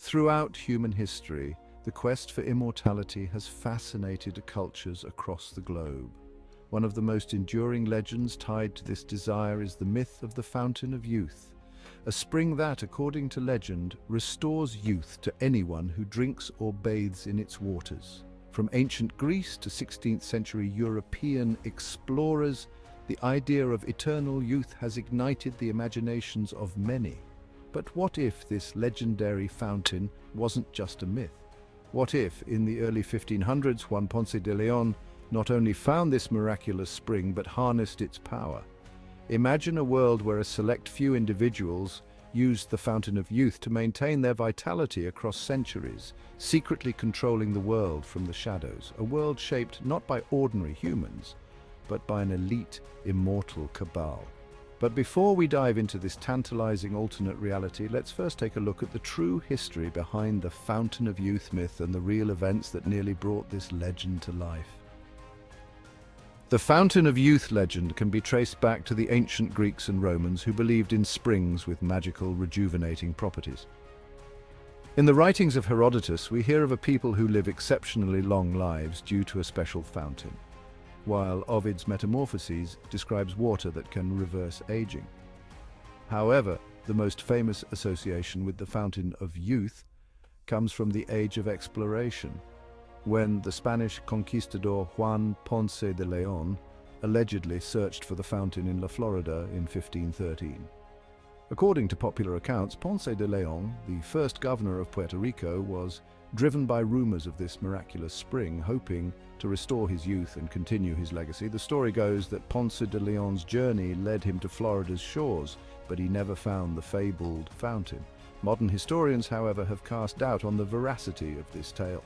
Throughout human history, the quest for immortality has fascinated cultures across the globe. One of the most enduring legends tied to this desire is the myth of the Fountain of Youth, a spring that, according to legend, restores youth to anyone who drinks or bathes in its waters. From ancient Greece to 16th century European explorers, the idea of eternal youth has ignited the imaginations of many. But what if this legendary fountain wasn't just a myth? What if, in the early 1500s, Juan Ponce de León not only found this miraculous spring but harnessed its power? Imagine a world where a select few individuals used the Fountain of Youth to maintain their vitality across centuries, secretly controlling the world from the shadows, a world shaped not by ordinary humans, but by an elite, immortal cabal. But before we dive into this tantalizing alternate reality, let's first take a look at the true history behind the Fountain of Youth myth and the real events that nearly brought this legend to life. The Fountain of Youth legend can be traced back to the ancient Greeks and Romans who believed in springs with magical, rejuvenating properties. In the writings of Herodotus, we hear of a people who live exceptionally long lives due to a special fountain, while Ovid's Metamorphoses describes water that can reverse aging. However, the most famous association with the Fountain of Youth comes from the Age of Exploration, when the Spanish conquistador Juan Ponce de León allegedly searched for the fountain in La Florida in 1513. According to popular accounts, Ponce de León, the first governor of Puerto Rico, was driven by rumors of this miraculous spring, hoping to restore his youth and continue his legacy. The story goes that Ponce de León's journey led him to Florida's shores, but he never found the fabled fountain. Modern historians, however, have cast doubt on the veracity of this tale.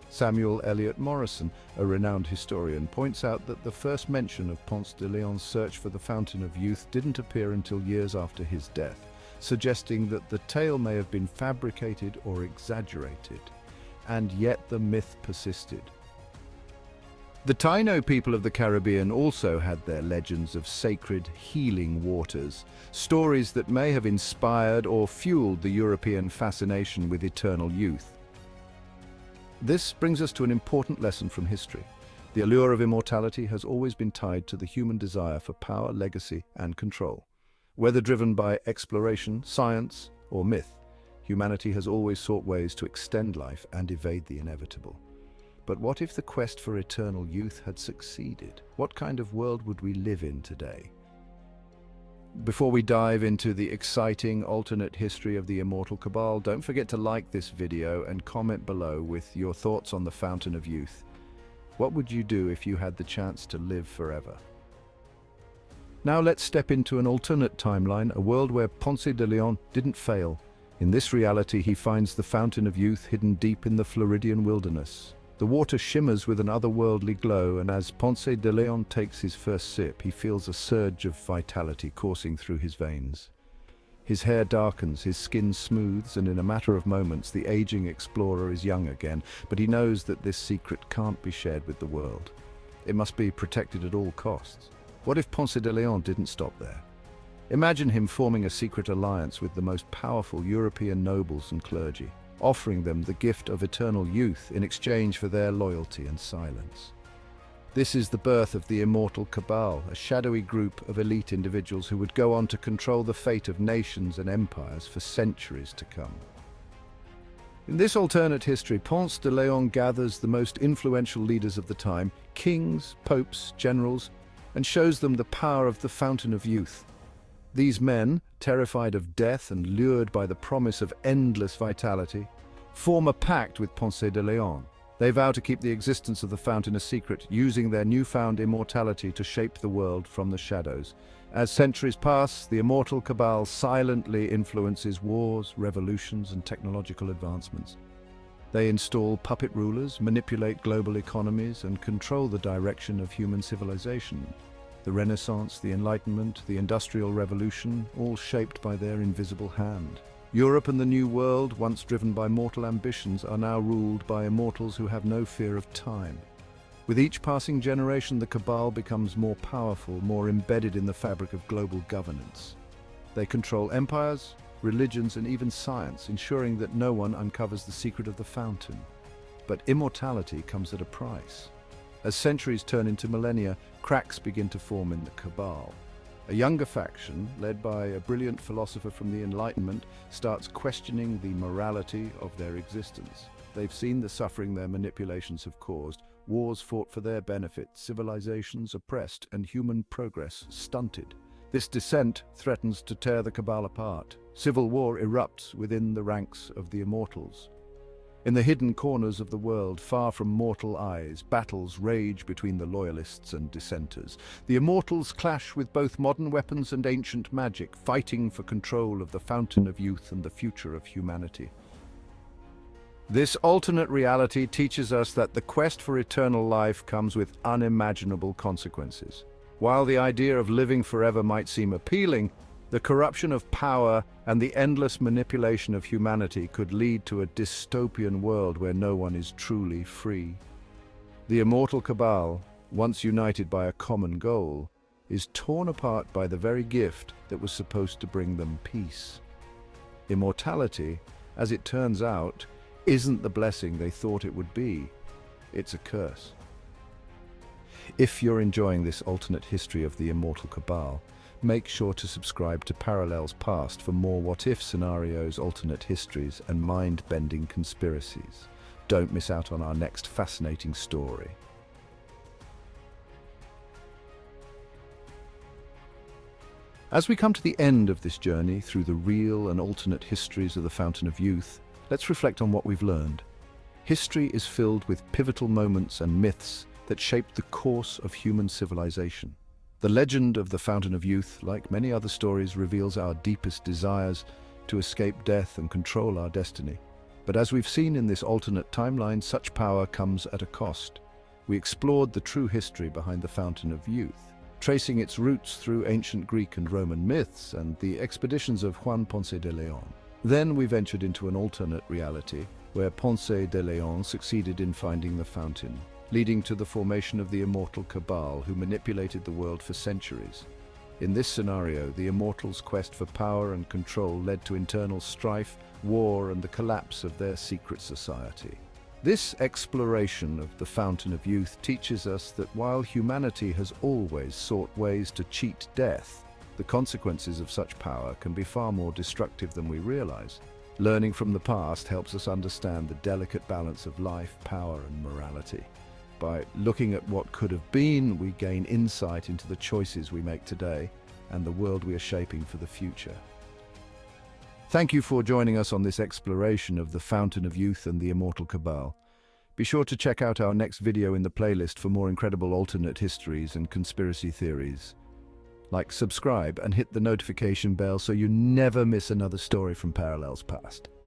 Samuel Eliot Morison, a renowned historian, points out that the first mention of Ponce de León's search for the Fountain of Youth didn't appear until years after his death, suggesting that the tale may have been fabricated or exaggerated. And yet the myth persisted. The Taino people of the Caribbean also had their legends of sacred healing waters, stories that may have inspired or fueled the European fascination with eternal youth. This brings us to an important lesson from history. The allure of immortality has always been tied to the human desire for power, legacy, and control. Whether driven by exploration, science, or myth, humanity has always sought ways to extend life and evade the inevitable. But what if the quest for eternal youth had succeeded? What kind of world would we live in today? Before we dive into the exciting alternate history of the Immortal Cabal, don't forget to like this video and comment below with your thoughts on the Fountain of Youth. What would you do if you had the chance to live forever? Now let's step into an alternate timeline, a world where Ponce de León didn't fail. In this reality, he finds the Fountain of Youth hidden deep in the Floridian wilderness. The water shimmers with an otherworldly glow, and as Ponce de León takes his first sip, he feels a surge of vitality coursing through his veins. His hair darkens, his skin smooths, and in a matter of moments, the aging explorer is young again. But he knows that this secret can't be shared with the world. It must be protected at all costs. What if Ponce de León didn't stop there? Imagine him forming a secret alliance with the most powerful European nobles and clergy, offering them the gift of eternal youth in exchange for their loyalty and silence. This is the birth of the Immortal Cabal, a shadowy group of elite individuals who would go on to control the fate of nations and empires for centuries to come. In this alternate history, Ponce de León gathers the most influential leaders of the time, kings, popes, generals, and shows them the power of the Fountain of Youth. These men, terrified of death and lured by the promise of endless vitality, form a pact with Ponce de León. They vow to keep the existence of the fountain a secret, using their newfound immortality to shape the world from the shadows. As centuries pass, the Immortal Cabal silently influences wars, revolutions, and technological advancements. They install puppet rulers, manipulate global economies, and control the direction of human civilization. The Renaissance, the Enlightenment, the Industrial Revolution, all shaped by their invisible hand. Europe and the New World, once driven by mortal ambitions, are now ruled by immortals who have no fear of time. With each passing generation, the Cabal becomes more powerful, more embedded in the fabric of global governance. They control empires, religions, and even science, ensuring that no one uncovers the secret of the fountain. But immortality comes at a price. As centuries turn into millennia, cracks begin to form in the Cabal. A younger faction, led by a brilliant philosopher from the Enlightenment, starts questioning the morality of their existence. They've seen the suffering their manipulations have caused, wars fought for their benefit, civilizations oppressed, and human progress stunted. This dissent threatens to tear the Cabal apart. Civil war erupts within the ranks of the Immortals. In the hidden corners of the world, far from mortal eyes, battles rage between the loyalists and dissenters. The Immortals clash with both modern weapons and ancient magic, fighting for control of the Fountain of Youth and the future of humanity. This alternate reality teaches us that the quest for eternal life comes with unimaginable consequences. While the idea of living forever might seem appealing, the corruption of power and the endless manipulation of humanity could lead to a dystopian world where no one is truly free. The Immortal Cabal, once united by a common goal, is torn apart by the very gift that was supposed to bring them peace. Immortality, as it turns out, isn't the blessing they thought it would be. It's a curse. If you're enjoying this alternate history of the Immortal Cabal, make sure to subscribe to Parallels Past for more what-if scenarios, alternate histories, and mind-bending conspiracies. Don't miss out on our next fascinating story. As we come to the end of this journey through the real and alternate histories of the Fountain of Youth, let's reflect on what we've learned. History is filled with pivotal moments and myths that shaped the course of human civilization. The legend of the Fountain of Youth, like many other stories, reveals our deepest desires to escape death and control our destiny. But as we've seen in this alternate timeline, such power comes at a cost. We explored the true history behind the Fountain of Youth, tracing its roots through ancient Greek and Roman myths and the expeditions of Juan Ponce de León. Then we ventured into an alternate reality, where Ponce de León succeeded in finding the fountain, leading to the formation of the Immortal Cabal, who manipulated the world for centuries. In this scenario, the Immortals' quest for power and control led to internal strife, war, and the collapse of their secret society. This exploration of the Fountain of Youth teaches us that while humanity has always sought ways to cheat death, the consequences of such power can be far more destructive than we realize. Learning from the past helps us understand the delicate balance of life, power, and morality. By looking at what could have been, we gain insight into the choices we make today and the world we are shaping for the future. Thank you for joining us on this exploration of the Fountain of Youth and the Immortal Cabal. Be sure to check out our next video in the playlist for more incredible alternate histories and conspiracy theories. Like, subscribe, and hit the notification bell so you never miss another story from Parallels Past.